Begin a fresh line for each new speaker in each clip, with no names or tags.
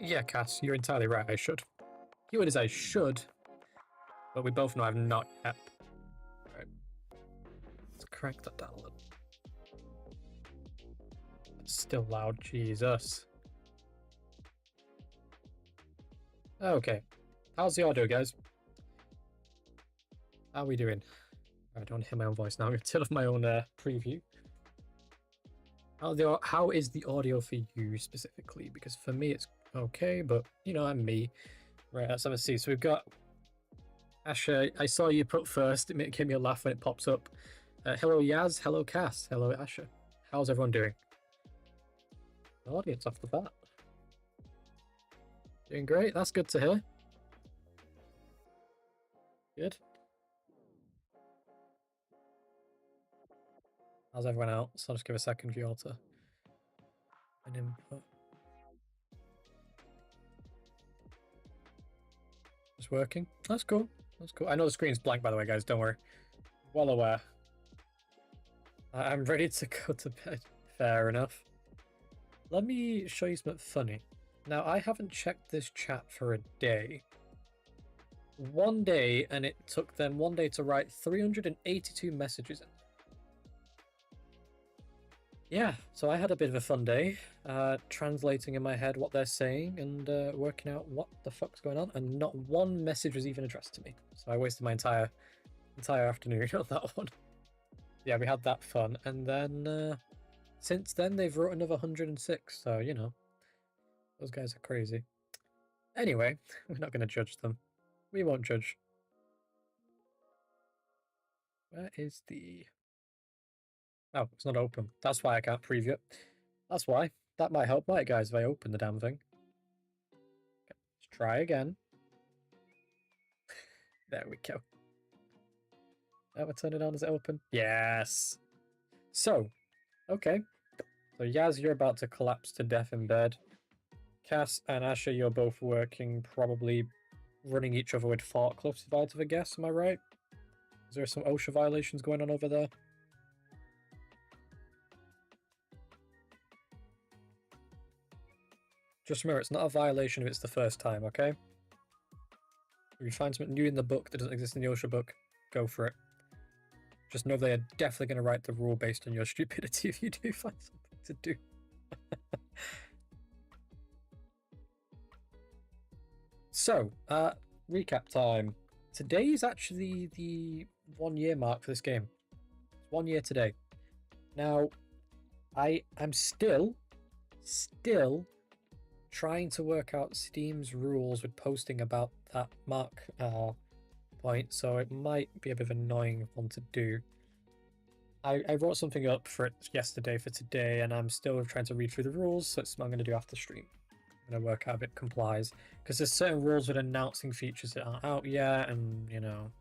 Yeah, Cass, you're entirely right, I should. Keyword is I should, but we both know I've not yet. Right. Let's crank that down a little. It's still loud, Jesus. Okay. How's the audio, guys? How are we doing? I don't hear my own voice now. I'm going to turn off my own preview. How is the audio for you specifically? Because for me it's okay, but you know, I'm me. Right, let's have a see. So we've got Asha. I saw you put first. It gave me a laugh when it pops up. Hello Yaz, hello Cass, hello Asha. How's everyone doing? Audience off the bat. Doing great, that's good to hear. Good. How's everyone else? I'll just give a second for you all to an input. It's working. That's cool. That's cool. I know the screen's blank, by the way, guys. Don't worry. Well aware. I'm ready to go to bed. Fair enough. Let me show you something funny. Now, I haven't checked this chat for a day. One day, and it took them one day to write 382 messages in. Yeah, so I had a bit of a fun day, translating in my head what they're saying and working out what the fuck's going on, and not one message was even addressed to me. So I wasted my entire afternoon on that one. Yeah, we had that fun, and then since then they've wrote another 106, so you know, those guys are crazy. Anyway, we're not going to judge them. We won't judge. Where is the... Oh, it's not open. That's why I can't preview it. That's why. That might help, might it, guys, if I open the damn thing. Okay, let's try again. There we go. We'll turn it on as it open. Yes! So, okay. So Yaz, you're about to collapse to death in bed. Cass and Asha, you're both working, probably running each other with forklifts, if I had to guess. Am I right? Is there some OSHA violations going on over there? Just remember, it's not a violation if it's the first time, okay? If you find something new in the book that doesn't exist in the OSHA book, go for it. Just know they are definitely going to write the rule based on your stupidity if you do find something to do. So, recap time. Today is actually the 1 year mark for this game. It's 1 year today. Now, I'm still trying to work out Steam's rules with posting about that mark point, so it might be a bit of an annoying one to do. I wrote something up for it yesterday for today, and I'm still trying to read through the rules, so it's what I'm going to do after stream. I'm going to work out if it complies, because there's certain rules with announcing features that aren't out yet, and, you know,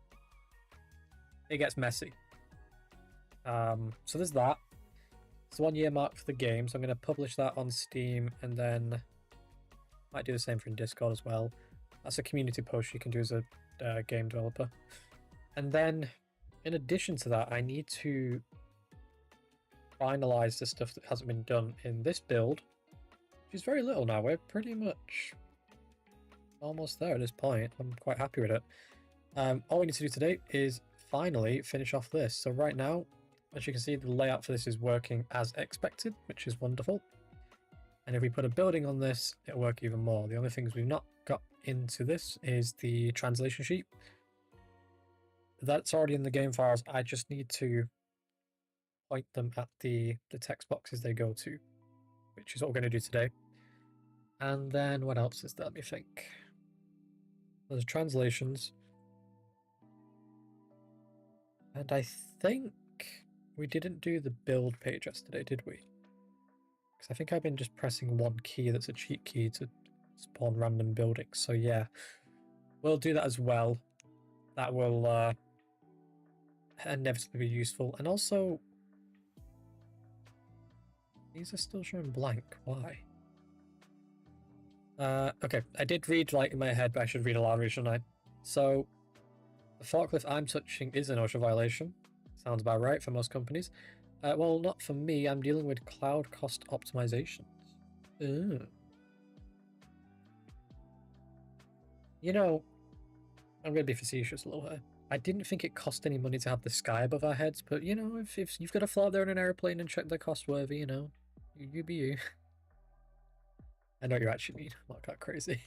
it gets messy. So there's that. It's the 1 year mark for the game, so I'm going to publish that on Steam, and then might do the same for in Discord as well. That's a community post you can do as a game developer. And then, in addition to that, I need to finalize the stuff that hasn't been done in this build, which is very little now. We're pretty much almost there at this point. I'm quite happy with it. All we need to do today is finally finish off this. So right now, as you can see, the layout for this is working as expected, which is wonderful. And if we put a building on this, it'll work even more. The only things we've not got into this is the translation sheet. That's already in the game files. I just need to point them at the text boxes they go to, which is what we're going to do today. And then what else is there? Let me think. There's translations. And I think we didn't do the build page yesterday, did we? Because I think I've been just pressing one key that's a cheat key to spawn random buildings. So yeah, we'll do that as well. That will inevitably be useful. And also, these are still showing blank. Why? Okay, I did read like in my head, but I should read aloud, shouldn't I? So, the forklift I'm touching is an OSHA violation. Sounds about right for most companies. Well, not for me. I'm dealing with cloud cost optimizations. Ooh. You know, I'm going to be facetious a little here. I didn't think it cost any money to have the sky above our heads, but you know, if you've got to fly there in an airplane and check they're cost worthy, you know, you be you. I know what you actually mean. I'm not that crazy.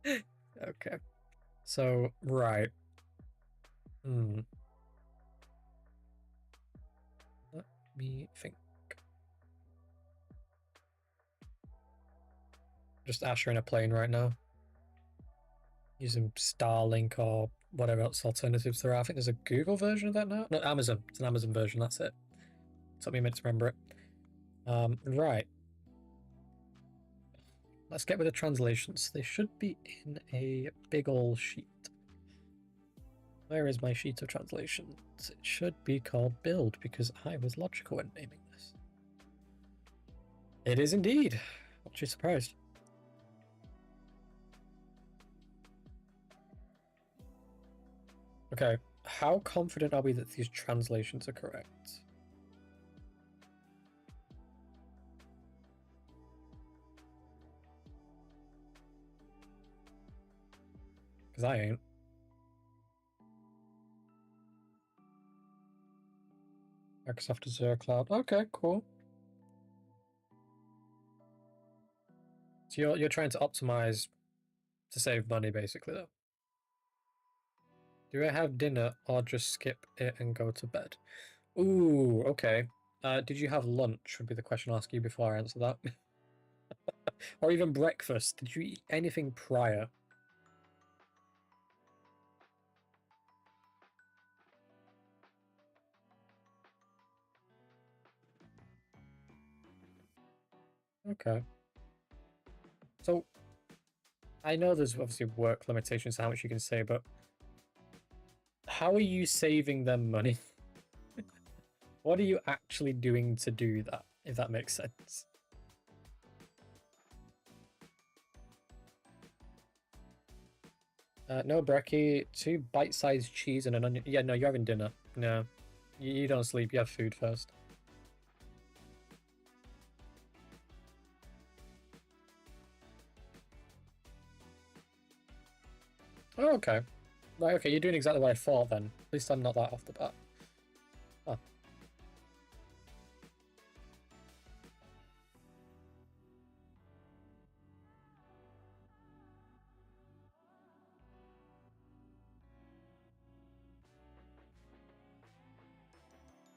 Okay. So, right. Let me think. Just Asher in a plane right now. Using Starlink or whatever else alternatives there are. I think there's a Google version of that now. No, Amazon. It's an Amazon version, that's it. Took me a minute to remember it. Right. Let's get with the translations. They should be in a big ol' sheet. Where is my sheet of translations? It should be called build because I was logical when naming this. It is indeed. Aren't you surprised? Okay, how confident are we that these translations are correct? Because I ain't. Microsoft Azure Cloud. Okay, cool. So you're trying to optimize to save money, basically, though. Do I have dinner or just skip it and go to bed? Ooh, okay. Did you have lunch? Would be the question I'll ask you before I answer that. Or even breakfast. Did you eat anything prior? Okay. So, I know there's obviously work limitations to how much you can say, but how are you saving them money? What are you actually doing to do that, if that makes sense? No brekkie, 2 bite-sized cheese and an onion. Yeah, no, you're having dinner. No, you don't sleep, you have food first. Oh, okay. Right, okay, you're doing exactly what I thought then. At least I'm not that off the bat. Oh.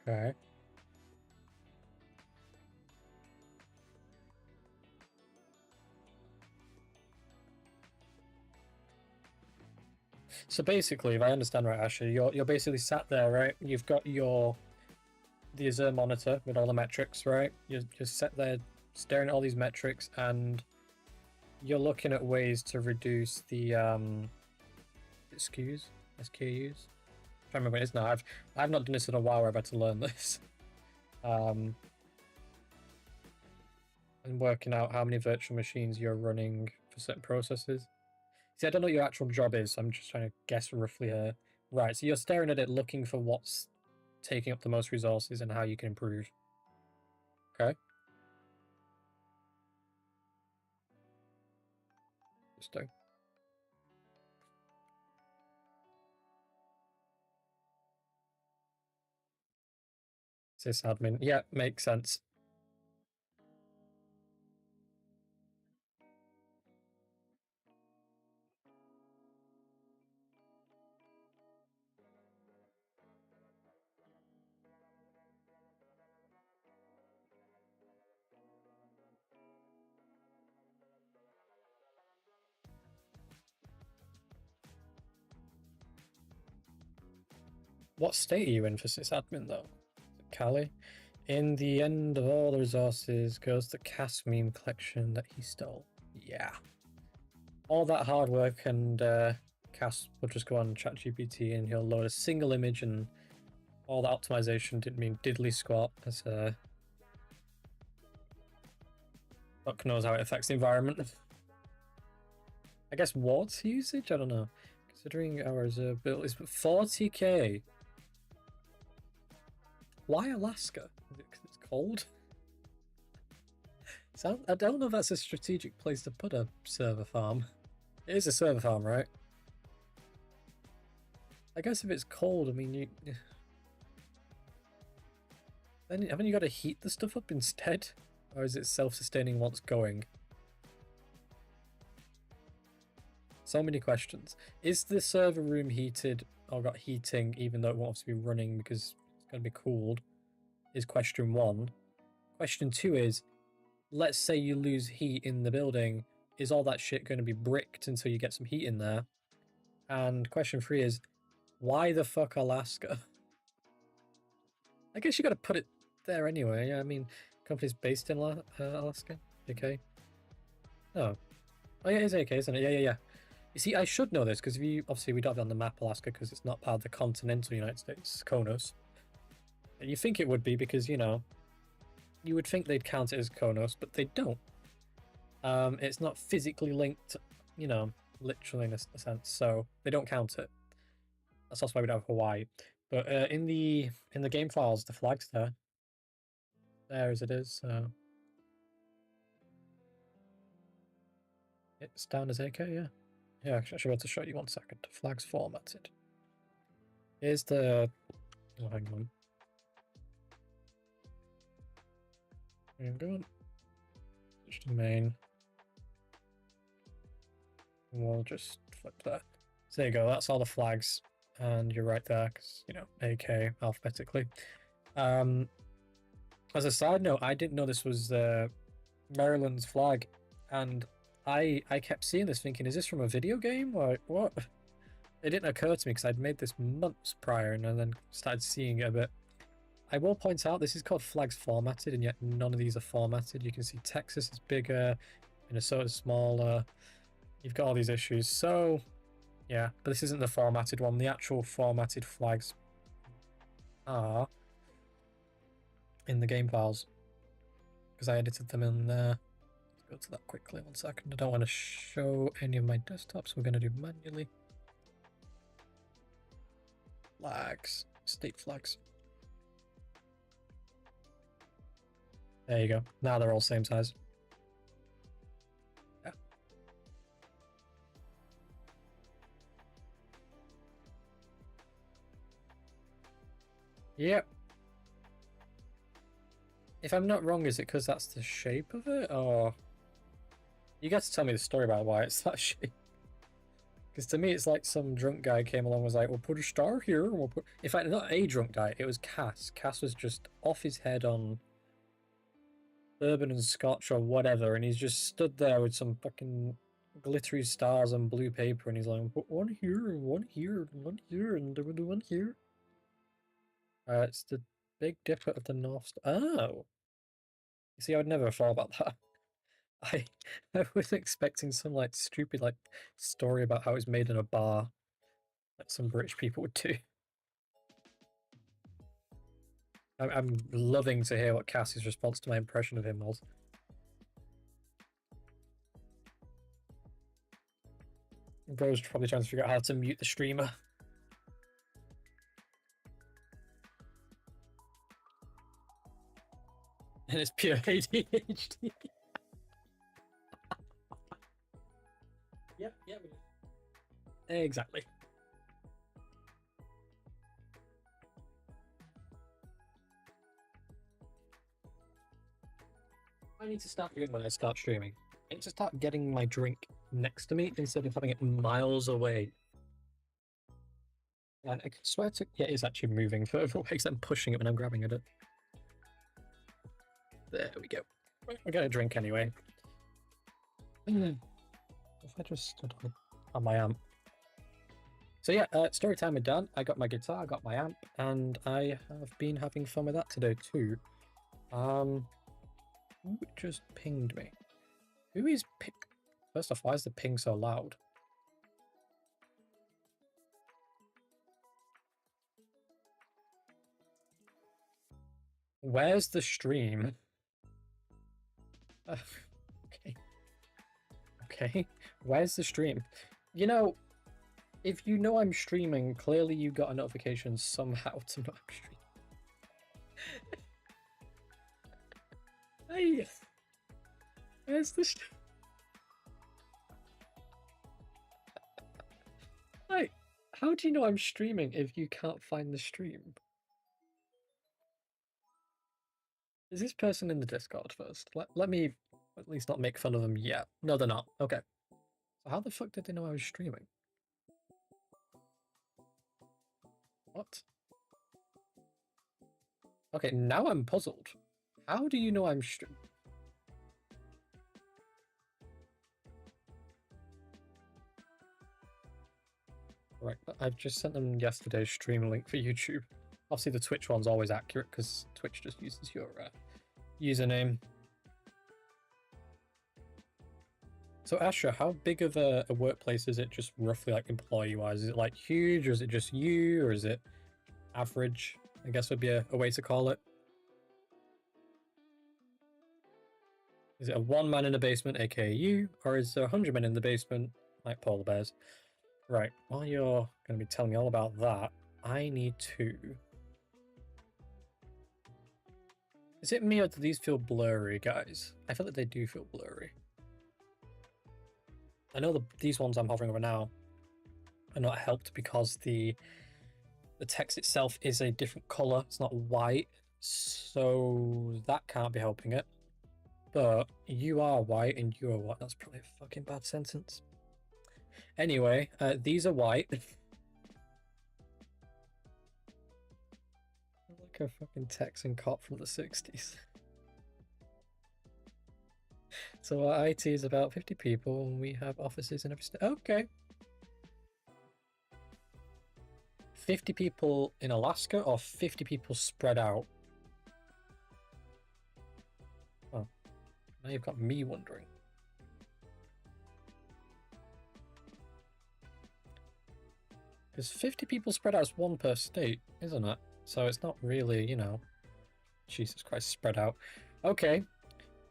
Okay. So basically, if I understand right, Ashley, you're basically sat there, right? You've got the Azure monitor with all the metrics, right? You're just sat there staring at all these metrics, and you're looking at ways to reduce the SKUs. I can't remember what it is now. I've not done this in a while. I've had to learn this. And working out how many virtual machines you're running for certain processes. See, I don't know what your actual job is. So I'm just trying to guess roughly here. Right, so you're staring at it, looking for what's taking up the most resources and how you can improve. Okay. Interesting. Sysadmin. Yeah, makes sense. What state are you in for sysadmin, though? Cali? In the end of all the resources goes the cast meme collection that he stole. Yeah. All that hard work and Cass will just go on ChatGPT and he'll load a single image and all the optimization didn't mean diddly squat as fuck knows how it affects the environment. I guess water usage? I don't know. Considering our reserve bill is 40k. Why Alaska? Is it because it's cold? I don't know if that's a strategic place to put a server farm. It is a server farm, right? I guess if it's cold, I mean, you... Then haven't you got to heat the stuff up instead? Or is it self-sustaining once going? So many questions. Is the server room heated or got heating even though it won't have to be running because it's going to be cooled? Is question 1. Question 2 is, let's say you lose heat in the building. Is all that shit going to be bricked until you get some heat in there? And question 3 is, why the fuck Alaska? I guess you got to put it there anyway. I mean, company's based in Alaska. Okay. Oh. Oh yeah, it's AK, isn't it? Yeah. You see, I should know this because if you obviously we don't have it on the map Alaska because it's not part of the continental United States, Konos. You think it would be because, you know, you would think they'd count it as Konos, but they don't. It's not physically linked, you know, literally in a sense, so they don't count it. That's also why we don't have Hawaii. But in the game files, the flag's there. There as it is, so... It's down as AK, yeah. Yeah, actually, I should be able to show you 1 second. Flag's formatted. Here's the... Oh, hang on. I'm going. Switch to main. And we'll just flip that. So there you go, that's all the flags. And you're right there, because, you know, AK alphabetically. As a side note, I didn't know this was Maryland's flag. And I kept seeing this thinking, is this from a video game? Like, what? It didn't occur to me because I'd made this months prior and then started seeing it a bit. I will point out this is called flags formatted, and yet none of these are formatted. You can see Texas is bigger, Minnesota's smaller. You've got all these issues. So, yeah, but this isn't the formatted one. The actual formatted flags are in the game files because I edited them in there. Let's go to that quickly 1 second. I don't want to show any of my desktops. We're going to do manually. Flags, state flags. There you go. Now they're all same size. Yeah. Yep. If I'm not wrong, is it because that's the shape of it, or... You got to tell me the story about why it's that shape. Because to me, it's like some drunk guy came along and was like, we'll put a star here, and we'll put... In fact, not a drunk guy, it was Cass. Cass was just off his head on bourbon and scotch or whatever, and he's just stood there with some fucking glittery stars on blue paper, and he's like, put one here, and one here, and one here, and the one here. It's the Big Dipper of the North Star. Oh! You see, I would never have thought about that. I was expecting some, like, stupid, like, story about how it was made in a bar, like some British people would do. I'm loving to hear what Cassie's response to my impression of him was. Bro's probably trying to figure out how to mute the streamer. And it's pure ADHD. Yep. Exactly. I need to start doing when I start streaming. I need to start getting my drink next to me instead of having it miles away. And I swear to... Yeah, it is actually moving further away because I'm pushing it when I'm grabbing at it. There we go. We're gonna drink anyway. If I just stood on my amp. So yeah, story time with Dan. I got my guitar, I got my amp, and I have been having fun with that today too. Who just pinged me? Who is ping? First off, why is the ping so loud? Where's the stream? Okay. Where's the stream? You know, if you know I'm streaming, clearly you got a notification somehow to know I'm streaming. Hey! Where's the stream? How do you know I'm streaming if you can't find the stream? Is this person in the Discord first? Let me at least not make fun of them yet. No, they're not. Okay. So how the fuck did they know I was streaming? What? Okay, now I'm puzzled. How do you know I'm streaming? Right, I've just sent them yesterday's stream link for YouTube. Obviously the Twitch one's always accurate because Twitch just uses your username. So Asher, how big of a workplace is it just roughly like employee-wise? Is it like huge, or is it just you, or is it average? I guess would be a way to call it. Is it a 1 man in the basement, aka you, or is there 100 men in the basement, like polar bears? Right, while you're going to be telling me all about that, I need to... Is it me or do these feel blurry, guys? I feel like they do feel blurry. I know these ones I'm hovering over now are not helped because the text itself is a different color. It's not white, so that can't be helping it. But you are white and you are white. That's probably a fucking bad sentence. Anyway, these are white. Like a fucking Texan cop from the 60s. So our IT is about 50 people and we have offices in every state. Okay. 50 people in Alaska or 50 people spread out? Oh, now you've got me wondering. Because 50 people spread out is 1 per state, isn't it? So it's not really, you know, Jesus Christ, spread out. Okay,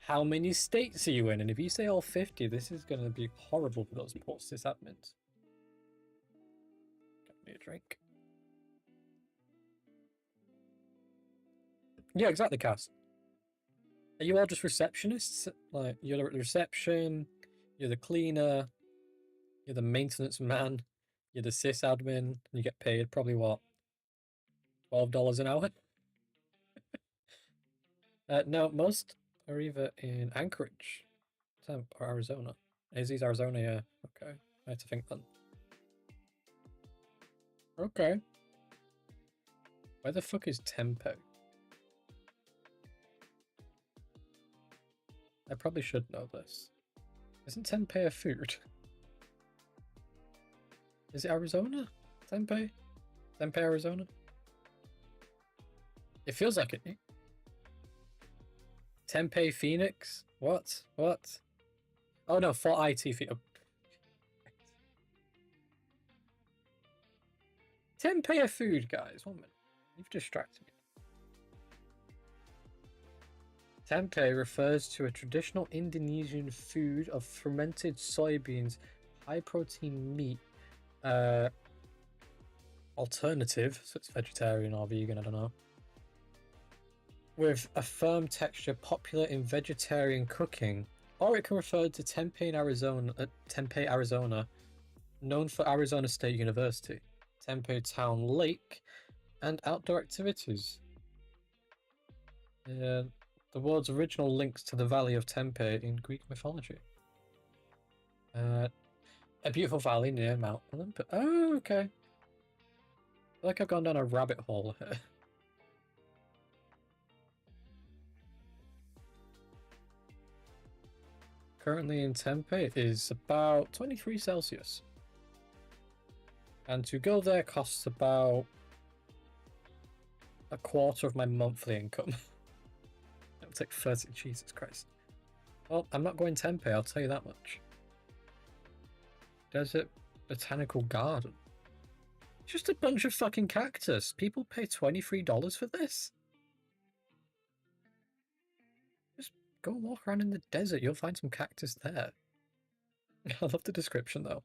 how many states are you in? And if you say all 50, this is going to be horrible for those poor sysadmins. Get me a drink. Yeah, exactly, Cass. Are you all just receptionists? Like, you're the reception, you're the cleaner, you're the maintenance man, you're the sysadmin, and you get paid probably what? $12 an hour? No, most are either in Anchorage, Temp, or Arizona. AZ's Arizona, yeah. Okay, I have to think then. Okay. Where the fuck is Tempe? I probably should know this. Isn't Tempe a food? Is it Arizona? Tempe? Tempe, Arizona? It feels like it. Tempe, Phoenix? What? What? Oh no, for IT Phoenix. Oh. Tempe a food, guys. 1 minute. You've distracted me. Tempeh refers to a traditional Indonesian food of fermented soybeans, high-protein meat, alternative, so it's vegetarian or vegan, I don't know, with a firm texture popular in vegetarian cooking, or it can refer to Tempe, Arizona, known for Arizona State University, Tempe Town Lake, and outdoor activities. The world's original links to the Valley of Tempe in Greek mythology. A beautiful valley near Mount Olympus. Oh, okay. I feel like I've gone down a rabbit hole here. Currently in Tempe is about 23 Celsius. And to go there costs about a quarter of my monthly income. It's like 30, Jesus Christ. Well, I'm not going Tempe, I'll tell you that much. Desert Botanical Garden. Just a bunch of fucking cactus. People pay $23 for this? Just go walk around in the desert, you'll find some cactus there. I love the description though.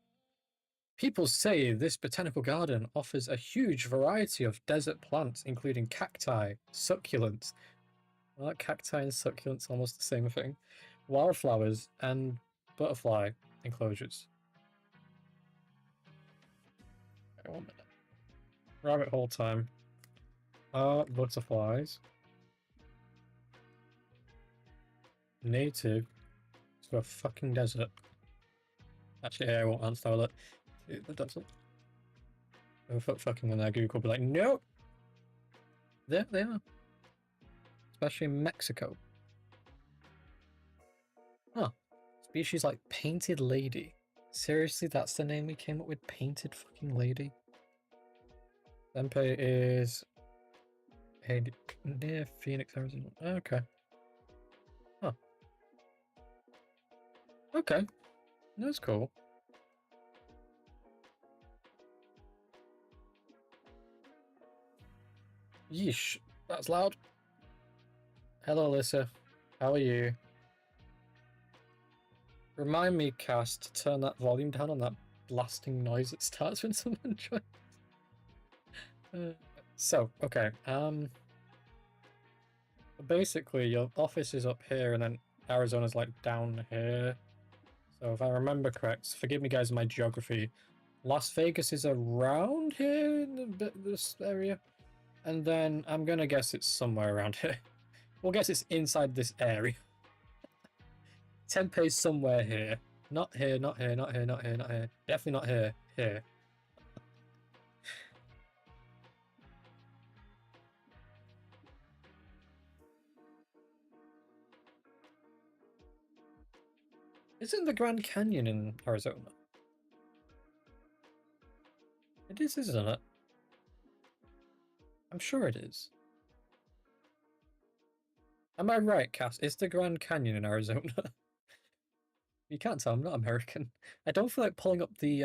People say this botanical garden offers a huge variety of desert plants, including cacti, succulents. Well, cacti and succulents are almost the same thing. Wildflowers and butterfly enclosures. 1 minute. Rabbit hole time. Butterflies. Native to a fucking desert. Actually, I won't answer that. The desert. Oh, fucking on their Google will be like, nope! There they are. Especially in Mexico. Huh. Species like Painted Lady. Seriously, that's the name we came up with? Painted fucking Lady? Tempe is near Phoenix, Arizona. Okay. Huh. Okay. That's cool. Yeesh. That's loud. Hello, Alyssa. How are you? Remind me, Cass, to turn that volume down on that blasting noise that starts when someone joins. So, okay. Basically, your office is up here, and then Arizona's like down here. So if I remember correct, forgive me guys my geography, Las Vegas is around here in this area, and then I'm gonna guess it's somewhere around here. We'll guess it's inside this area. Tempe's somewhere here. Not here, not here, not here, not here, not here. Definitely not here. Here. Isn't the Grand Canyon in Arizona? It is, isn't it? I'm sure it is. Am I right, Cass? Is the Grand Canyon in Arizona? You can't tell, I'm not American. I don't feel like pulling up the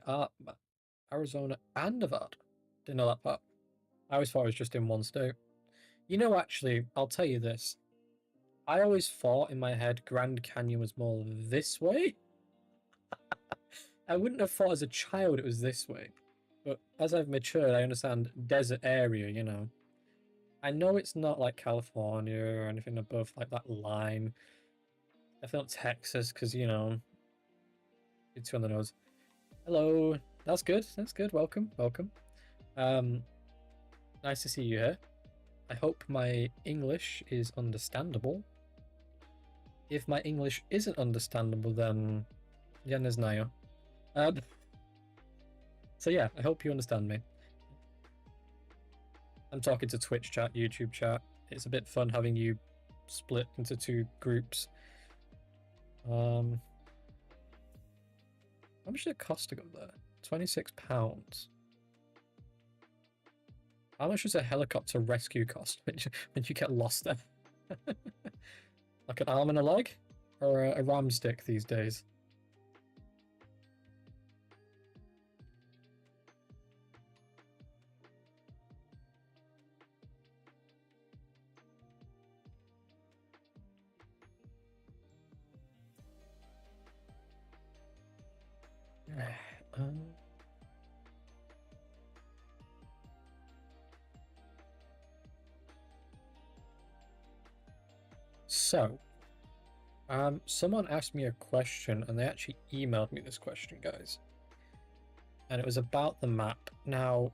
art map. Arizona and Nevada. Didn't know that part. I always thought it was just in one state. You know, actually, I'll tell you this. I always thought in my head Grand Canyon was more this way. I wouldn't have thought as a child it was this way. But as I've matured, I understand desert area, you know. I know it's not like California or anything above like that line. Definitely not Texas, because, you know, it's on the nose. Hello. That's good. That's good. Welcome. Welcome. Nice to see you here. I hope my English is understandable. If my English isn't understandable, then ja nie znaję. So yeah, I hope you understand me. I'm talking to Twitch chat, YouTube chat. It's a bit fun having you split into two groups. How much did it cost to go there? £26. How much does a helicopter rescue cost when you get lost there? Like an arm and a leg? Or a ram stick these days? So, someone asked me a question, and they actually emailed me this question, guys. And it was about the map. Now,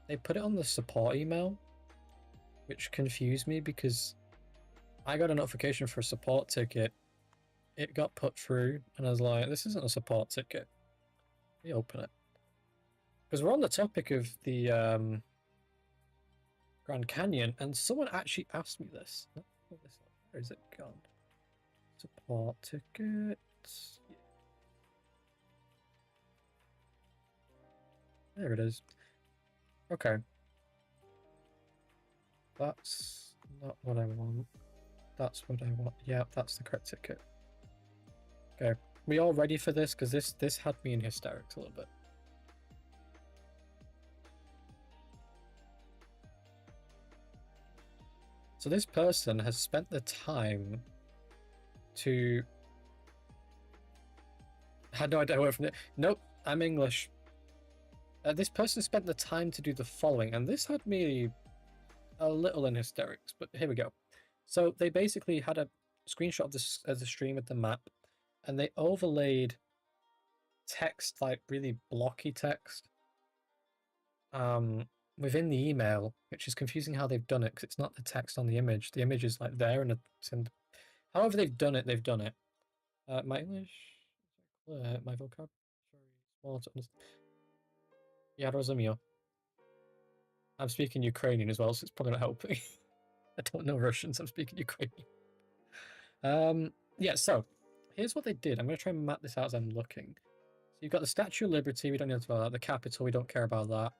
they put it on the support email, which confused me because I got a notification for a support ticket. It got put through, and I was like, this isn't a support ticket. Let me open it. Because we're on the topic of the Grand Canyon, and someone actually asked me this. Where is it gone? Support tickets. There it is. Okay. That's not what I want. That's what I want. Yeah, that's the correct ticket. Okay. We all ready for this? Because this had me in hysterics a little bit. So this person has spent the time to... I had no idea where from it. Nope, I'm English. This person spent the time to do the following, and this had me a little in hysterics, but here we go. So they basically had a screenshot of the stream of the map, and they overlaid text, like really blocky text, within the email, which is confusing how they've done it because it's not the text on the image. The image is like there and it's in. However they've done it, they've done it. My English, my vocab, very small to understand. Yeah, rozumio. I'm speaking Ukrainian as well, so it's probably not helping. I don't know Russian, so I'm speaking Ukrainian. Yeah, so here's what they did. I'm going to try and map this out as I'm looking. So you've got the Statue of Liberty, we don't need to about that. The Capitol, we don't care about that.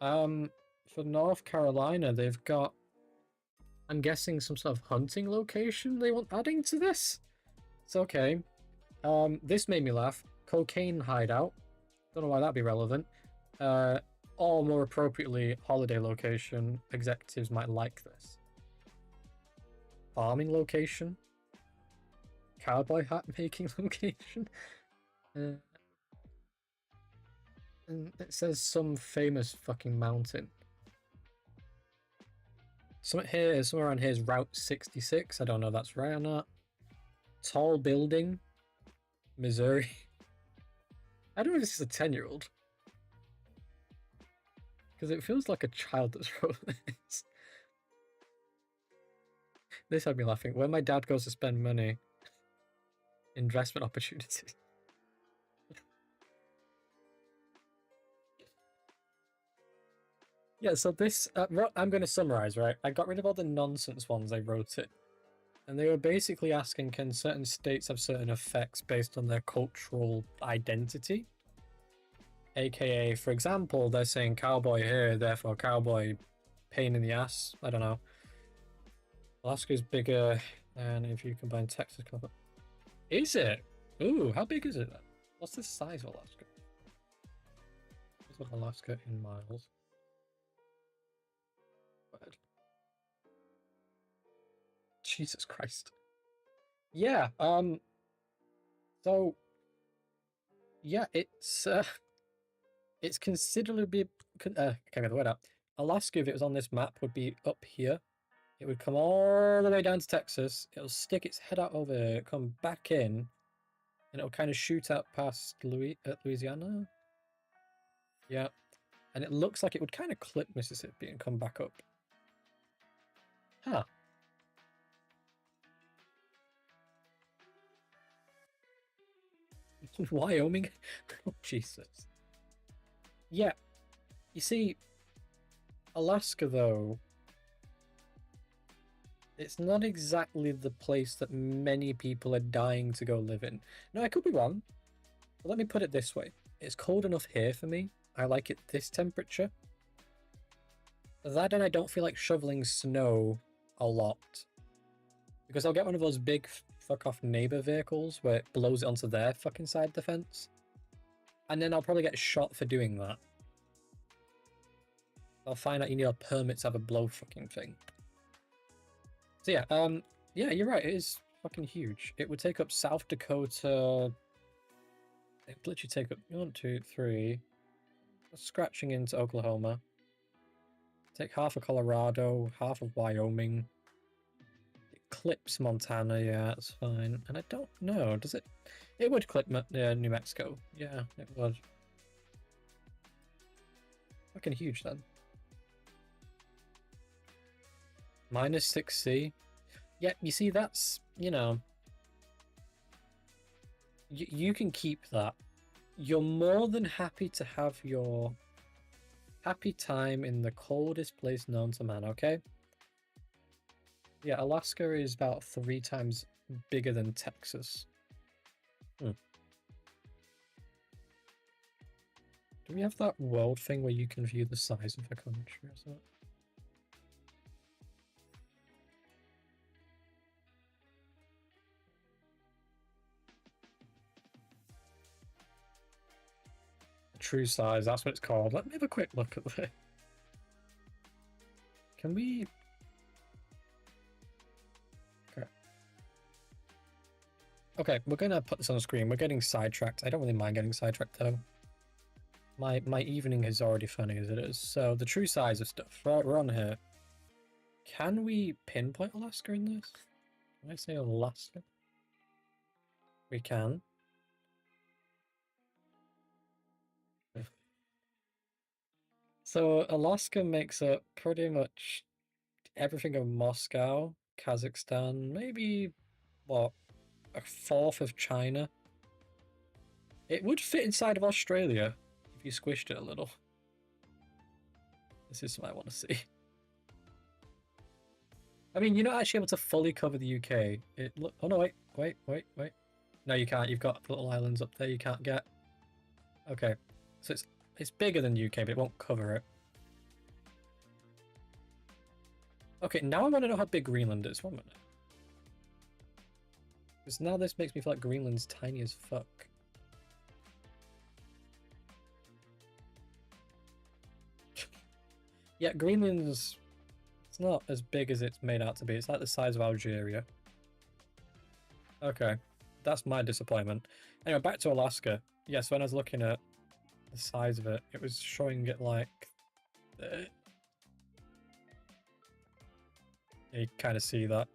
For North Carolina, they've got, I'm guessing, some sort of hunting location they want adding to this. It's okay. This made me laugh. Cocaine hideout. Don't know why that'd be relevant. Or more appropriately, holiday location. Executives might like this. Farming location. Cowboy hat making location. And it says some famous fucking mountain. Somewhere around here is Route 66. I don't know if that's right or not. Tall building. Missouri. I don't know if this is a 10-year-old. Because it feels like a child that's wrote this. This had me laughing. When my dad goes to spend money, investment opportunities. Yeah, so this, I'm going to summarize, right? I got rid of all the nonsense ones I wrote it. And they were basically asking, can certain states have certain effects based on their cultural identity? AKA, for example, they're saying cowboy here, therefore cowboy pain in the ass. I don't know. Alaska's bigger than if you combine Texas. Is it? Ooh, how big is it then? What's the size of Alaska? What's Alaska in miles? Jesus Christ. Yeah, so yeah, it's considerably can't get the word out. Alaska, if it was on this map, would be up here. It would come all the way down to Texas. It'll stick its head out over here, come back in, and it'll kind of shoot out past Louisiana. Yeah, and it looks like it would kind of clip Mississippi and come back up. Huh. Wyoming? Oh, Jesus. Yeah. You see, Alaska, though, it's not exactly the place that many people are dying to go live in. No, I could be wrong. But let me put it this way. It's cold enough here for me. I like it this temperature. That and I don't feel like shoveling snow a lot. Because I'll get one of those big fuck-off neighbor vehicles where it blows it onto their fucking side of the fence. And then I'll probably get shot for doing that. I'll find out you need a permit to have a blow fucking thing. So yeah, yeah, you're right, it is fucking huge. It would take up South Dakota. It would literally take up 1, 2, 3. Scratching into Oklahoma. Take half of Colorado, half of Wyoming. It clips Montana, yeah, that's fine. And I don't know, does it? It would clip New Mexico. Yeah, it would. Fucking huge then. Minus 6C. Yeah, you see, that's, you know, you can keep that. You're more than happy to have your happy time in the coldest place known to man, okay? Yeah, Alaska is about 3 times bigger than Texas. Do we have that world thing where you can view the size of a country or something? True size, that's what it's called. Let me have a quick look at that. Can we... Okay. Okay, we're gonna put this on the screen. We're getting sidetracked. I don't really mind getting sidetracked though. My evening is already funny as it is. So the true size of stuff. Right, we're on here. Can we pinpoint Alaska in this? Can I say Alaska? We can. So Alaska makes up pretty much everything of Moscow, Kazakhstan, maybe what, a fourth of China. It would fit inside of Australia if you squished it a little. This is what I want to see. I mean, you're not actually able to fully cover the UK. Oh no, wait. No, you can't. You've got little islands up there you can't get. Okay, so it's bigger than the UK, but it won't cover it. Okay, now I want to know how big Greenland is. 1 minute. Because now this makes me feel like Greenland's tiny as fuck. Yeah, Greenland's... It's not as big as it's made out to be. It's like the size of Algeria. Okay, that's my disappointment. Anyway, back to Alaska. Yes, when I was looking at the size of it, it was showing it like... You kind of see that.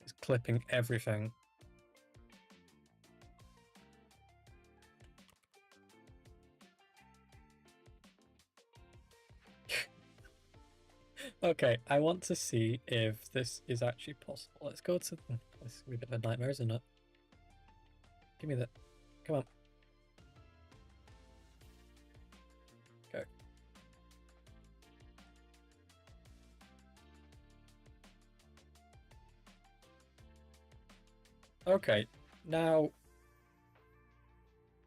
It's clipping everything. Okay, I want to see if this is actually possible. Let's go to... This is going to be a bit of a nightmare, isn't it? Give me that. Come on. Go. Okay, now...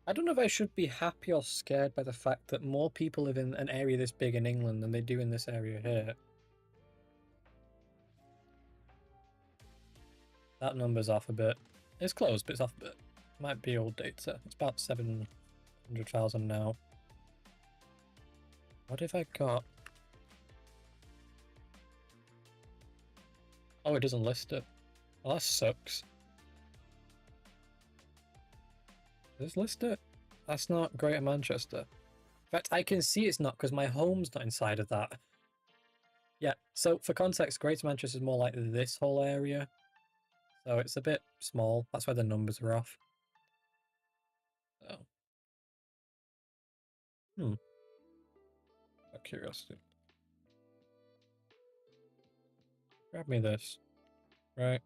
I don't know if I should be happy or scared by the fact that more people live in an area this big in England than they do in this area here. That number's off a bit. It's close, but it's off a bit. Might be old data. It's about 700,000 now. What have I got? Oh, it doesn't list it. Well, that sucks. Does it list it? That's not Greater Manchester. In fact, I can see it's not because my home's not inside of that. Yeah, so for context, Greater Manchester is more like this whole area. So it's a bit small. That's why the numbers are off. Oh. Out of curiosity. Grab me this. Right.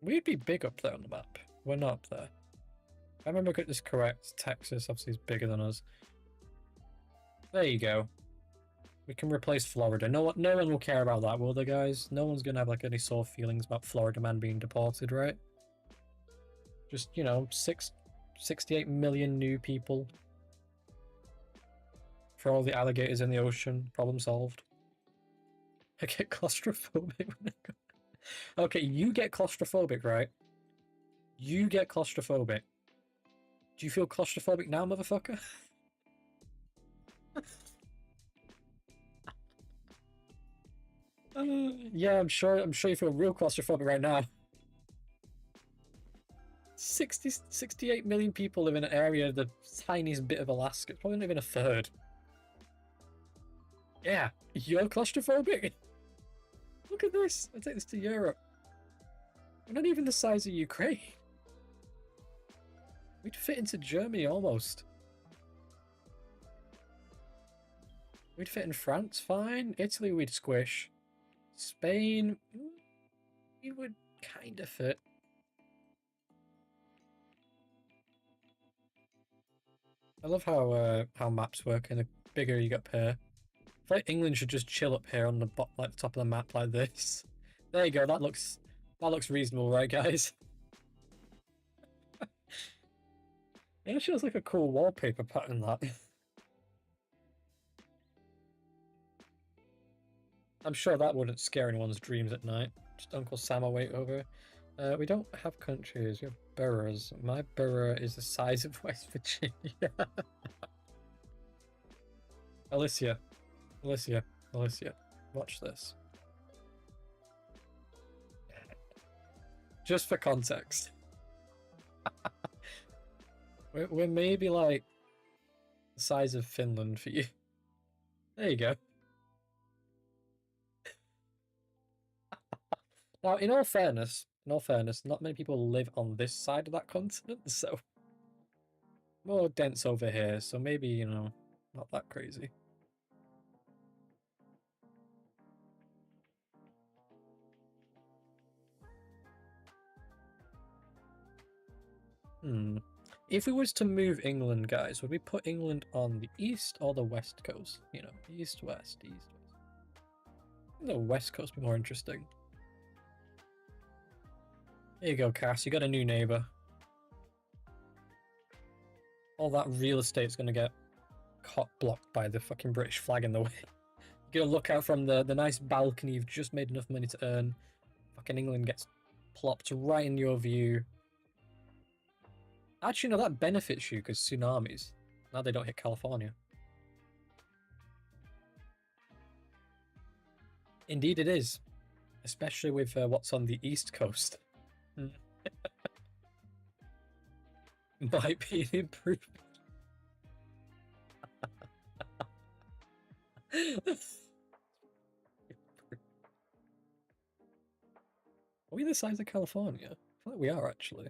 We'd be big up there on the map. We're not up there. If I remember this correct, Texas obviously is bigger than us. There you go. We can replace Florida. No one will care about that, will they, guys? No one's gonna have like any sore feelings about Florida man being deported, right? Just, you know, 68 million new people. For all the alligators in the ocean. Problem solved. I get claustrophobic when I go. Okay, you get claustrophobic, right? You get claustrophobic. Do you feel claustrophobic now, motherfucker? Yeah, I'm sure you feel real claustrophobic right now. 68 million people live in an area, the tiniest bit of Alaska. Probably not even a third. Yeah, you're claustrophobic. Look at this. I'll take this to Europe. We're not even the size of Ukraine. We'd fit into Germany almost. We'd fit in France fine. Italy we'd squish. Spain, we would kind of fit. I love how maps work, and the bigger you get per. I feel like England should just chill up here on the like the top of the map like this. There you go. That looks reasonable, right, guys? It actually looks like a cool wallpaper pattern. That. I'm sure that wouldn't scare anyone's dreams at night. Just Uncle Sam away over. We don't have countries. We have boroughs. My borough is the size of West Virginia. Alicia, watch this. Just for context. we're maybe like the size of Finland for you. There you go. Now, in all fairness, not many people live on this side of that continent, so more dense over here, so maybe, you know, not that crazy. If we was to move England, guys, would we put England on the east or the west coast? You know, east, west, east, west. The west coast would be more interesting. There you go, Cass. You got a new neighbor. All that real estate's gonna get blocked by the fucking British flag in the way. You gotta look out from the nice balcony you've just made enough money to earn. Fucking England gets plopped right in your view. Actually, no, that benefits you because tsunamis. Now they don't hit California. Indeed it is. Especially with what's on the east coast. Might be an improvement. Are we the size of California? I feel like we are, actually.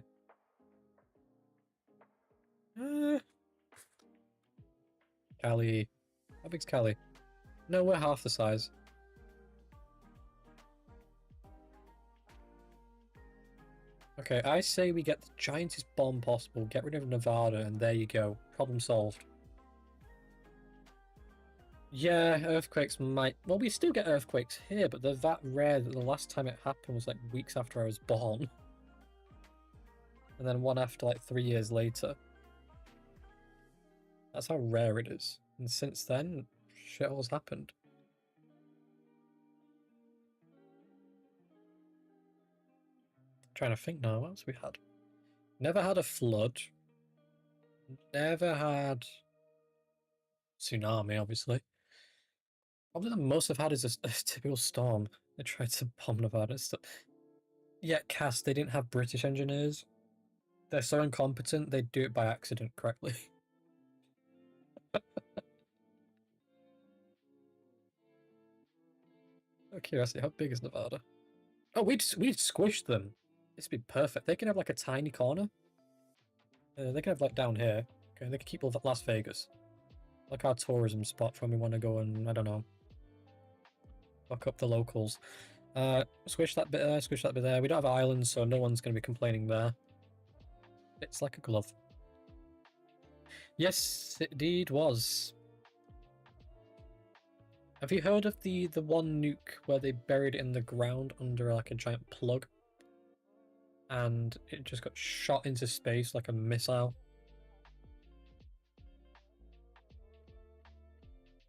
Cali. How big's Cali? No, we're half the size. Okay, I say we get the giantest bomb possible, get rid of Nevada, and there you go. Problem solved. Yeah, earthquakes might... Well, we still get earthquakes here, but they're that rare that the last time it happened was like weeks after I was born. And then one after like 3 years later. That's how rare it is. And since then, shit all's happened. Trying to think now, what else we had? Never had a flood. Never had tsunami, obviously. Probably the most I've had is a typical storm. They tried to bomb Nevada and stuff. Yeah, Cass, they didn't have British engineers. They're so incompetent, they do it by accident correctly. Oh, curiosity, how big is Nevada? Oh, we'd squish them. This would be perfect. They can have like a tiny corner. They can have like down here. Okay, they can keep all that Las Vegas. Like our tourism spot for when we want to go and, I don't know, fuck up the locals. Squish that bit there, squish that bit there. We don't have islands, so no one's going to be complaining there. It's like a glove. Yes, it indeed was. Have you heard of the one nuke where they buried it in the ground under like a giant plug? And it just got shot into space like a missile?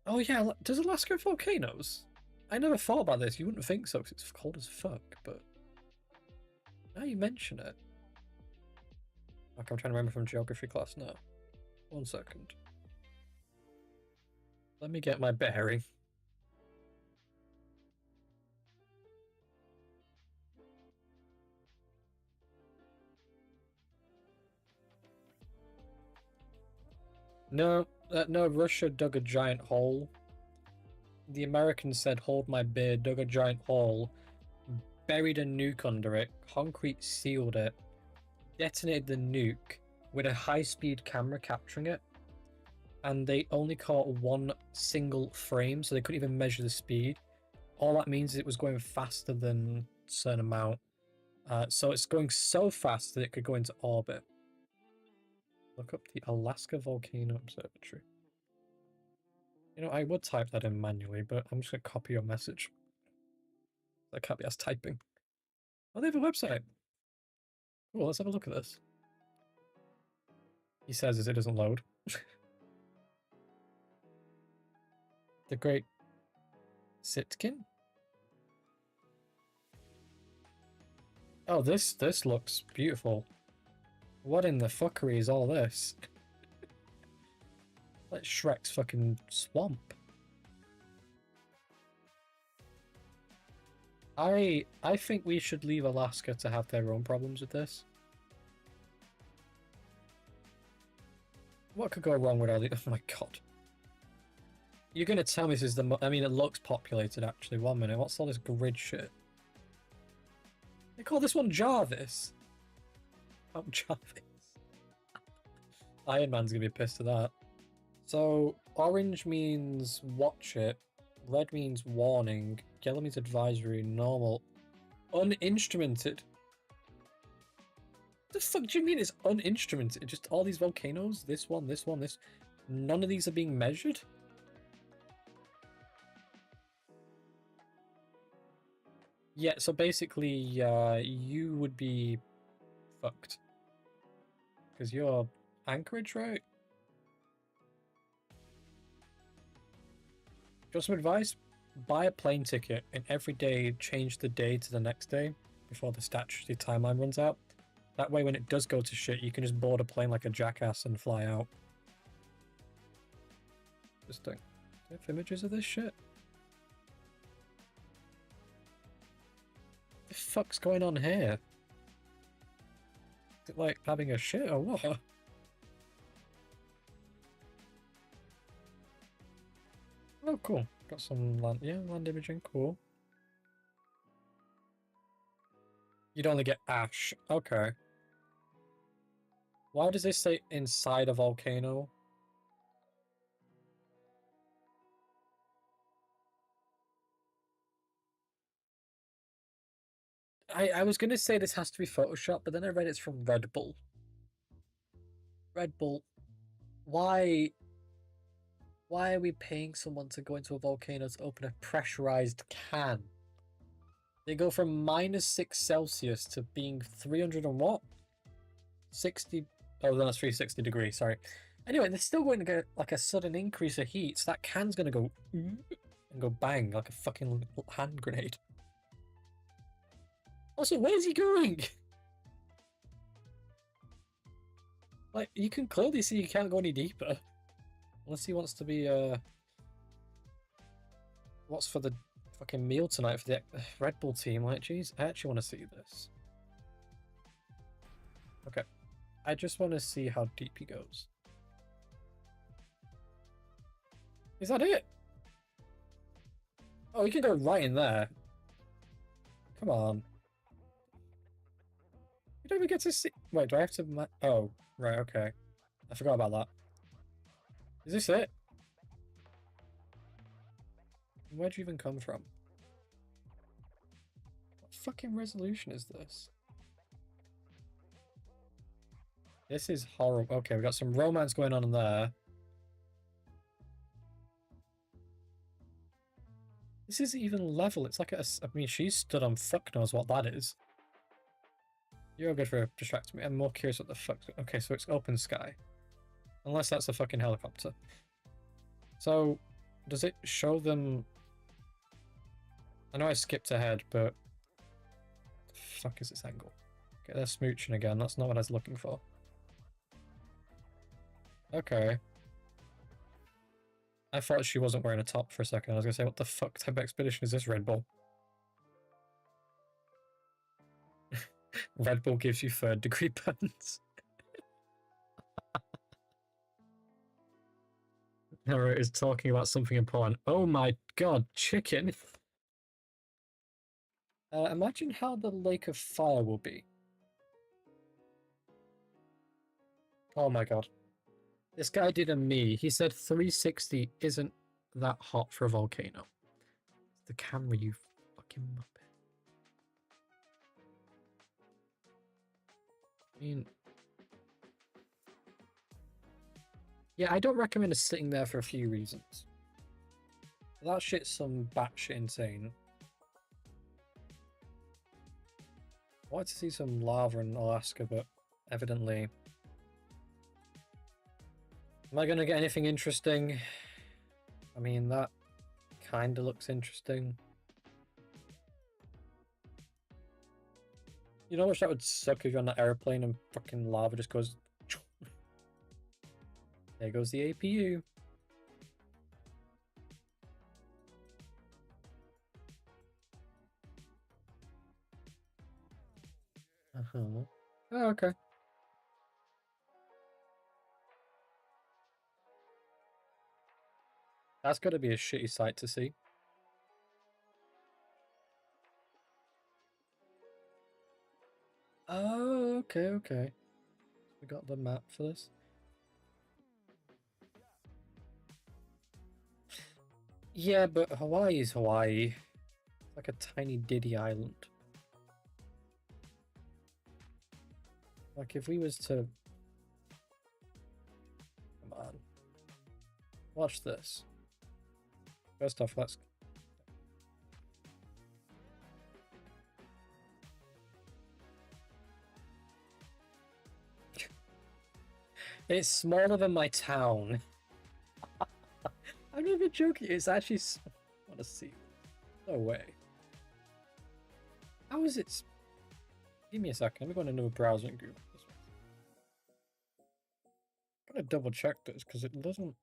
Oh yeah, does Alaska have volcanoes? I never thought about this. You wouldn't think so because it's cold as fuck, but now you mention it. Okay, I'm trying to remember from geography class now. 1 second. Let me get my bearing. No, no, Russia dug a giant hole. The Americans said, hold my beer, dug a giant hole, buried a nuke under it, concrete sealed it, detonated the nuke with a high-speed camera capturing it, and they only caught one single frame, so they couldn't even measure the speed. All that means is it was going faster than a certain amount. So it's going so fast that it could go into orbit. Look up the Alaska Volcano Observatory. You know, I would type that in manually, but I'm just going to copy your message. I can't be asked typing. Oh, they have a website. Cool, let's have a look at this. He says as it doesn't load. The Great Sitkin? Oh, this looks beautiful. What in the fuckery is all this? Like Shrek's fucking swamp. I think we should leave Alaska to have their own problems with this. What could go wrong with all the... Oh my god. You're gonna tell me this is the... I mean, it looks populated, actually. 1 minute. What's all this grid shit? They call this one Jarvis. Oh, Jarvis. Iron Man's gonna be pissed at that. So, orange means watch it, red means warning, yellow means advisory, normal, uninstrumented. What the fuck do you mean it's uninstrumented? Just all these volcanoes? This one, this one, this... None of these are being measured? Yeah, so basically, you would be fucked. Because you're Anchorage, right? Got some advice? Buy a plane ticket and every day change the day to the next day before the statutory timeline runs out. That way, when it does go to shit, you can just board a plane like a jackass and fly out. Just do you have images of this shit? What the fuck's going on here? Is it like having a shit or what? Oh, cool. Got some land, yeah, land imaging, cool. You'd only get ash. Okay. Why does this say inside a volcano? I was gonna say this has to be Photoshop, but then I read it's from Red Bull. Red Bull, why are we paying someone to go into a volcano to open a pressurized can? They go from -6 Celsius to being 300 and what? 60. Oh, then that's 360 degrees, sorry. Anyway, they're still going to get like a sudden increase of heat, so that can's going to go and go bang like a fucking hand grenade. Also, where's he going? Like, you can clearly see you can't go any deeper. Unless he wants to be, what's for the fucking meal tonight for the Red Bull team? Like, jeez, I actually want to see this. Okay. I just want to see how deep he goes. Is that it? Oh, he can go right in there. Come on. You don't even get to see... Wait, do I have to... Oh, right, okay. I forgot about that. Is this it? Where'd you even come from? What fucking resolution is this? This is horrible. Okay, we got some romance going on in there. This isn't even level. It's like a... I mean, she's stood on fuck knows what that is. You're good for distracting me. I'm more curious what the fuck... Okay, so it's open sky. Unless that's a fucking helicopter. So, does it show them... I know I skipped ahead, but... What the fuck is this angle? Okay, they're smooching again. That's not what I was looking for. Okay. I thought she wasn't wearing a top for a second. I was gonna say, what the fuck type of expedition is this, Red Bull? Red Bull gives you third degree burns. Narrator is talking about something important. Oh my god, chicken! Imagine how the Lake of Fire will be. Oh my god. This guy did a me. He said 360 isn't that hot for a volcano. The camera, you fucking muppet. I mean... Yeah, I don't recommend us sitting there for a few reasons. That shit's some batshit insane. I wanted to see some lava in Alaska, but evidently... Am I gonna get anything interesting? I mean, that kinda looks interesting. You know how much that would suck if you're on that airplane and fucking lava just goes... There goes the APU. Uh-huh. Oh, okay. That's gotta be a shitty sight to see. Oh, okay, okay. We got the map for this. Yeah, but Hawaii is Hawaii. It's like a tiny diddy island. Like if we was to... Come on. Watch this. First off, let's... It's smaller than my town. I'm not even joking. It's actually... I want to see. No way. How is it... Give me a second. Let me go on another browser and Google this one. I'm gonna double check this because it doesn't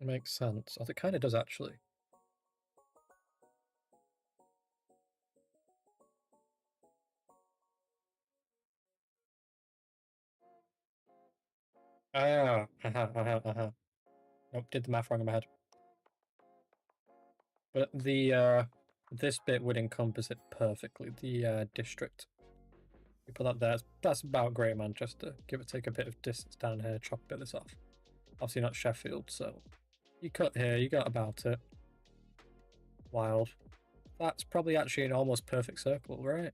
make sense. Oh, it kind of does actually. Ah, Nope, did the math wrong in my head. But the this bit would encompass it perfectly. The district. You put that there. That's about Greater Manchester. Give or take a bit of distance down here. Chop a bit of this off. Obviously not Sheffield, so you cut here. You got about it. Wild. That's probably actually an almost perfect circle, right?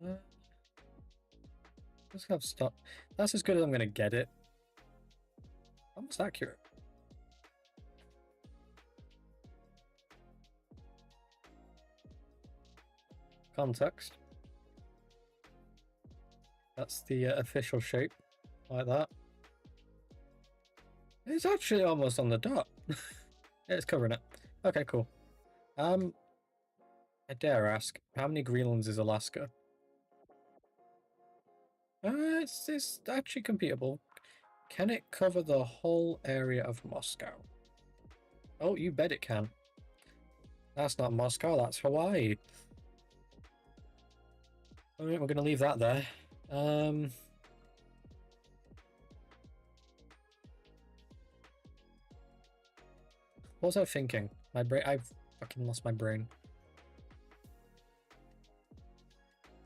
Let's have stop. That's as good as I'm gonna get it. Almost accurate. Context. That's the official shape, like that. It's actually almost on the dot. It's covering it. Okay, cool. I dare ask, how many Greenlands is Alaska? It's actually computable. Can it cover the whole area of Moscow? Oh, you bet it can. That's not Moscow, that's Hawaii. Alright, we're gonna leave that there. What was I thinking? My brain, I've fucking lost my brain.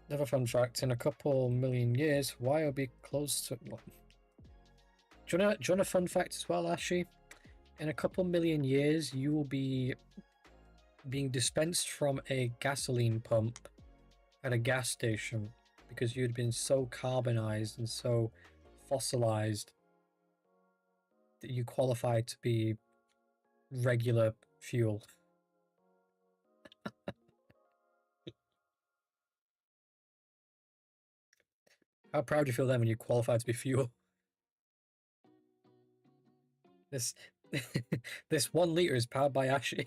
Another fun fact, in a couple million years, Hawaii will be close to... Do you want a fun fact as well, Ashley? In a couple million years, you will be being dispensed from a gasoline pump at a gas station because you'd been so carbonized and so fossilized that you qualify to be regular fuel. How proud do you feel then when you qualify to be fuel? This this 1 liter is powered by Ashi.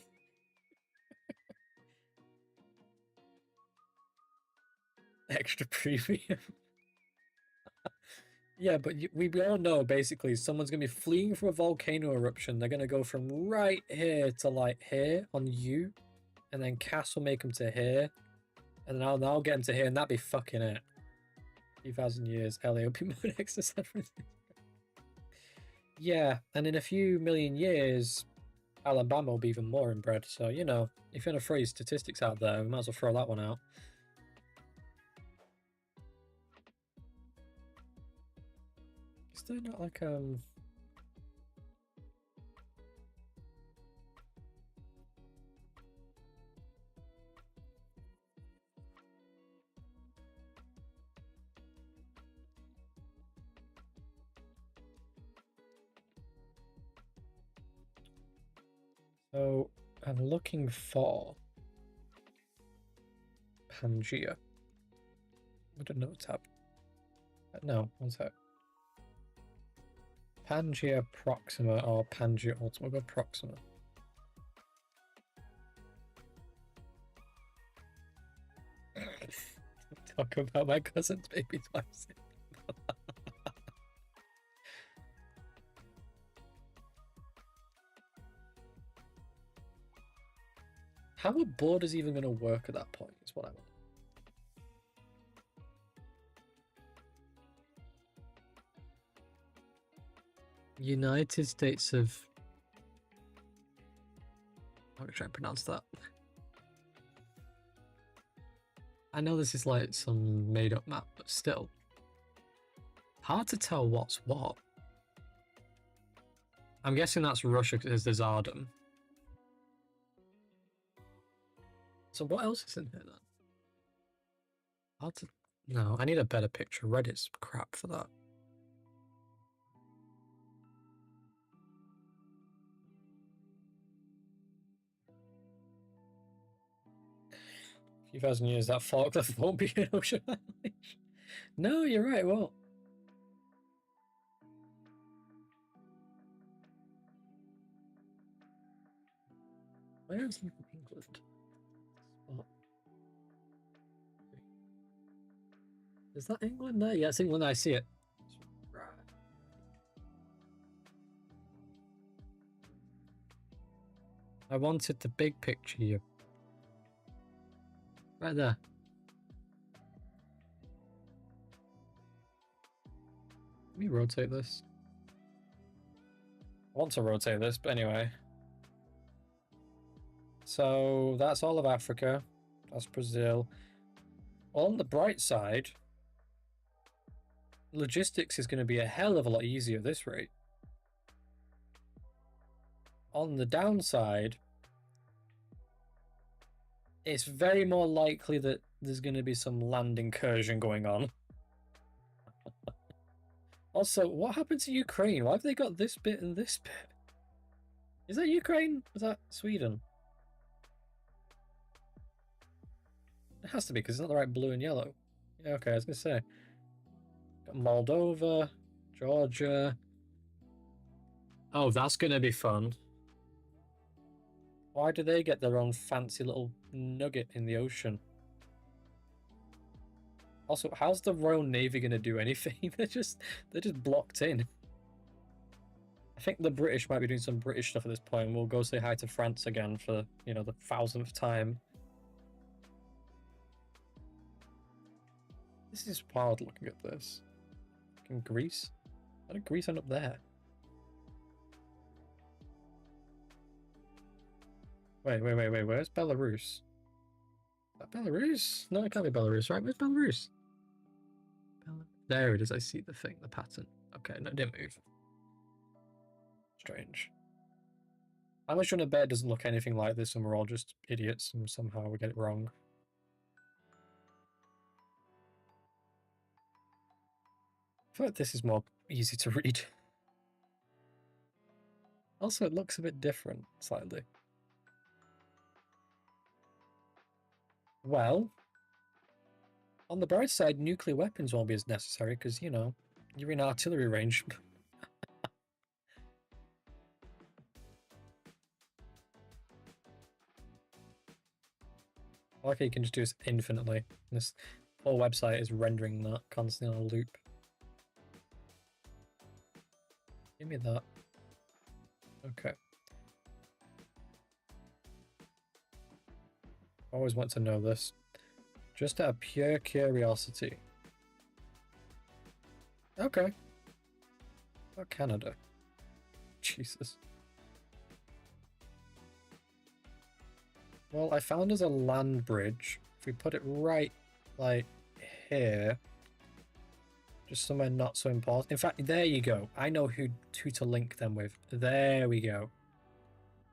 Extra premium. Yeah, but we all know basically someone's gonna be fleeing from a volcano eruption. They're gonna go from right here to like here on you, and then Cass will make them to here, and then I'll get them to here, and that'd be fucking it. 2,000 years, LA will be more next to San Francisco. Yeah, and in a few million years, Alabama will be even more inbred. So, you know, if you're gonna throw your statistics out there, we might as well throw that one out. Is there not like So I'm looking for Pangea. I don't know what's up. No, what's that? Pangea Proxima or Pangea Ultima. We'll go Proxima. Talk about my cousin's baby twice. How are borders even going to work at that point is what I want. United States of... I'm going to try and pronounce that. I know this is like some made-up map, but still. Hard to tell what's what. I'm guessing that's Russia because there's Ardum. So what else is in here then? No, I need a better picture. Reddit's crap for that. A few thousand years, that forklift won't be an ocean violation. No, you're right, well. Where is England? Spot. Is that England there? Yeah, it's England. I see it. Right. I wanted the big picture here. Right there. Let me rotate this. I want to rotate this, but anyway. So that's all of Africa. That's Brazil. On the bright side, logistics is going to be a hell of a lot easier at this rate. On the downside, it's very more likely that there's going to be some land incursion going on. Also, what happened to Ukraine? Why have they got this bit and this bit? Is that Ukraine? Is that Sweden? It has to be, because it's not the right blue and yellow. Yeah, okay, I was going to say. Got Moldova, Georgia. Oh, that's going to be fun. Why do they get their own fancy little nugget in the ocean? Also, how's the Royal Navy going to do anything? they're just blocked in. I think the British might be doing some British stuff at this point. We'll go say hi to France again for, you know, the 1000th time. This is wild looking at this. In Greece? How did Greece end up there? Wait, where's Belarus? Is that Belarus? No, it can't be Belarus, right? Where's Belarus? There it is, I see the thing, the pattern. Okay, no, it didn't move. Strange. How much on a bet doesn't look anything like this and we're all just idiots and somehow we get it wrong? I feel like this is more easy to read. Also, it looks a bit different, slightly. Well, on the bright side, nuclear weapons won't be as necessary because, you know, you're in artillery range. I like how you can just do this infinitely. This whole website is rendering that constantly on a loop. Give me that. Okay. Always want to know this. Just out of pure curiosity. Okay. About Canada. Jesus. Well, I found there's a land bridge. If we put it right, like, here. Just somewhere not so important. In fact, there you go. I know who to link them with. There we go.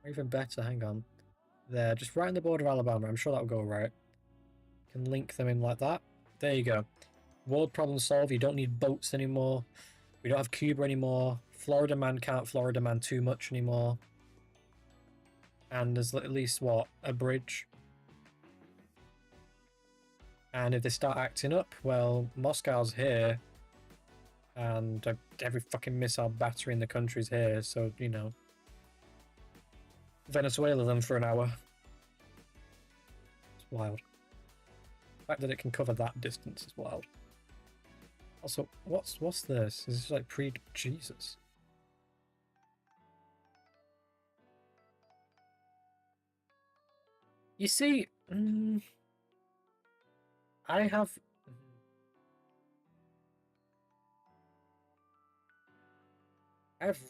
Or even better, hang on. There, just right on the border of Alabama. I'm sure that'll go right. Can link them in like that. There you go. World problem solved. You don't need boats anymore. We don't have Cuba anymore. Florida man can't Florida man too much anymore. And there's at least, what, a bridge? And if they start acting up, well, Moscow's here. And every fucking missile battery in the country's here, so, you know. Venezuela them for an hour. It's wild. The fact that it can cover that distance is wild. Also, what's this? Is this like pre-Jesus? You see, I have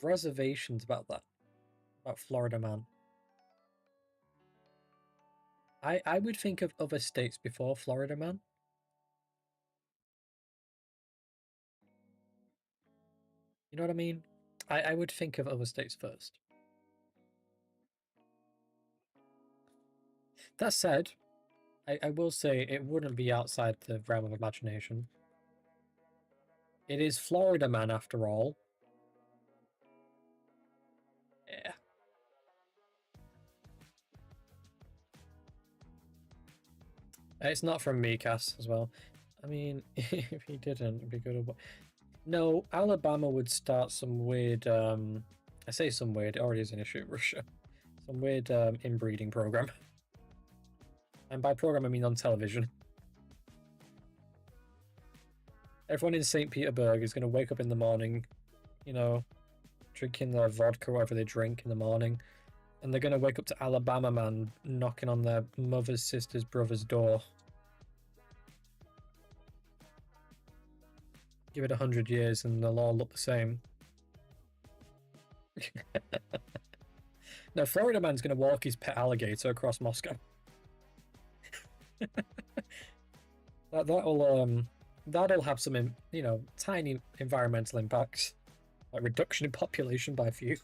reservations about that. About Florida man. I would think of other states before Florida man. You know what I mean? I would think of other states first. That said, I will say it wouldn't be outside the realm of imagination. It is Florida Man after all. Yeah. It's not from me, Cass, as well. I mean, if he didn't, it'd be good. No, Alabama would start some weird, I say some weird, it already is an issue in Russia. Some weird inbreeding program. And by program, I mean on television. Everyone in St. Petersburg is going to wake up in the morning, you know, drinking their vodka, whatever they drink in the morning, and they're going to wake up to Alabama Man knocking on their mother's, sister's, brother's door. Give it 100 years and they'll all look the same. No, Florida Man's going to walk his pet alligator across Moscow. That'll have some, you know, tiny environmental impacts, like reduction in population by a few.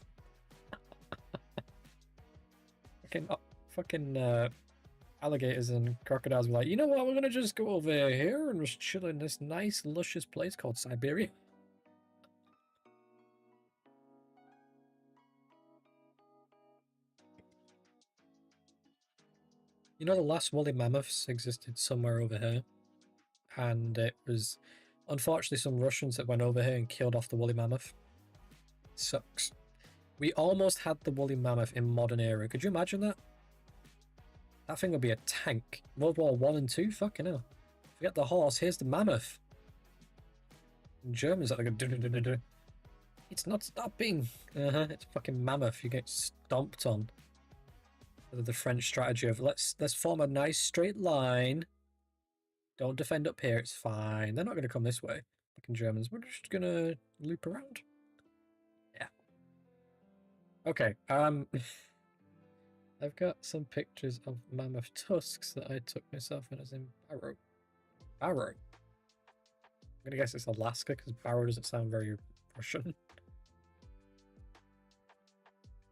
fucking alligators and crocodiles be like, you know what, we're gonna just go over here and just chill in this nice, luscious place called Siberia. You know, the last woolly mammoths existed somewhere over here, and it was unfortunately some Russians that went over here and killed off the woolly mammoth. Sucks. We almost had the woolly mammoth in modern era. Could you imagine that? That thing would be a tank. World War I and II? Fucking hell. Forget the horse, here's the mammoth. And Germans are like, do. It's not stopping. It's a fucking mammoth. You get stomped on. The French strategy of let's form a nice straight line. Don't defend up here, it's fine. They're not going to come this way. Fucking Germans. We're just going to loop around. Yeah. Okay, I've got some pictures of mammoth tusks that I took myself when I was in Barrow. Barrow? I'm gonna guess it's Alaska because Barrow doesn't sound very Russian.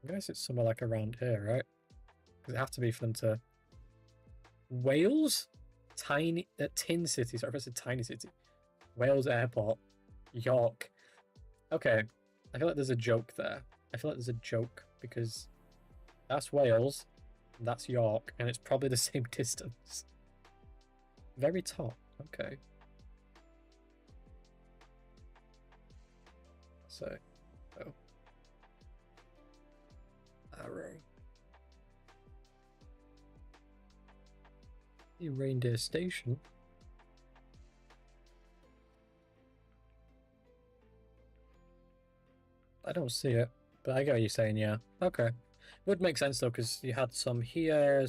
I guess it's somewhere like around here, right? Because it have to be for them to... Wales? Tiny... Tin City, sorry if it's a tiny city. Wales Airport. York. Okay, I feel like there's a joke there. I feel like there's a joke because that's Wales, that's York, and it's probably the same distance. Very top, okay. So, oh. Arrow. The reindeer station. I don't see it, but I get what you're saying, yeah. Okay. Would make sense though, because you had some here,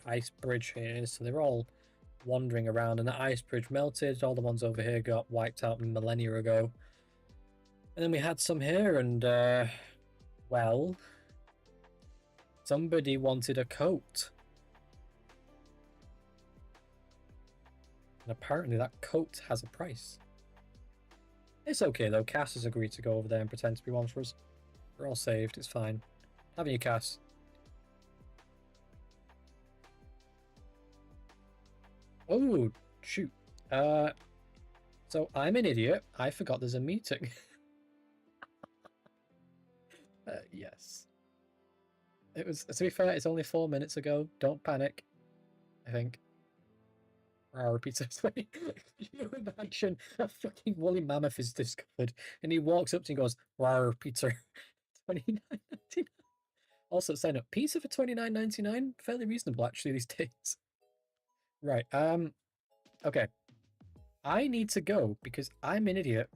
ice bridge here, so they're all wandering around, and the ice bridge melted, all the ones over here got wiped out millennia ago. And then we had some here, and, well, somebody wanted a coat. And apparently that coat has a price. It's okay though, Cass has agreed to go over there and pretend to be one for us. We're all saved, it's fine. Haven't you, Cass? Oh, shoot. So I'm an idiot. I forgot there's a meeting. Yes. It was, to be fair, it's only 4 minutes ago. Don't panic. I think. Pizza. You imagine a fucking woolly mammoth is discovered and he walks up to you and goes, Rar pizza. $29.99. Also sign up pizza for $29.99. Fairly reasonable actually these days. Right, okay. I need to go because I'm an idiot.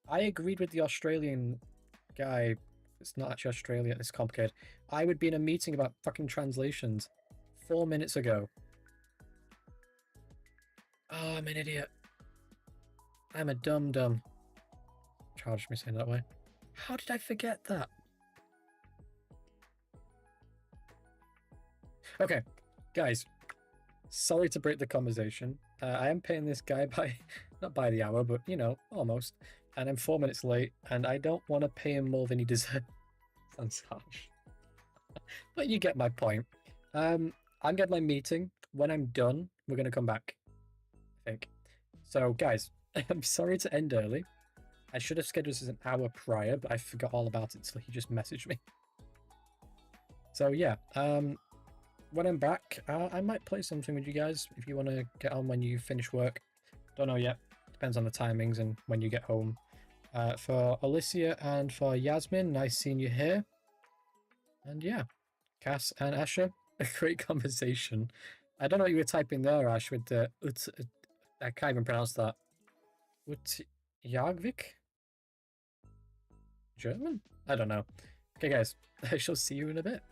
I agreed with the Australian guy. It's not actually Australian, it's complicated. I would be in a meeting about fucking translations 4 minutes ago. Oh, I'm an idiot. I'm a dum-dum. Charged me saying that way. How did I forget that? Okay, guys. Sorry to break the conversation. I am paying this guy by, not by the hour, but, you know, almost. And I'm 4 minutes late, and I don't want to pay him more than he deserves. Sounds harsh. But you get my point. I'm getting my meeting. When I'm done, we're going to come back, I think. So, guys, I'm sorry to end early. I should have scheduled this an hour prior, but I forgot all about it until he just messaged me. So, yeah, when I'm back, I might play something with you guys if you want to get on when you finish work. Don't know yet. Depends on the timings and when you get home. For Alicia and for Yasmin, nice seeing you here. And yeah, Cass and Asher, a great conversation. I don't know what you were typing there, Ash, with the I can't even pronounce that. Jagvik? German? I don't know. Okay, guys, I shall see you in a bit.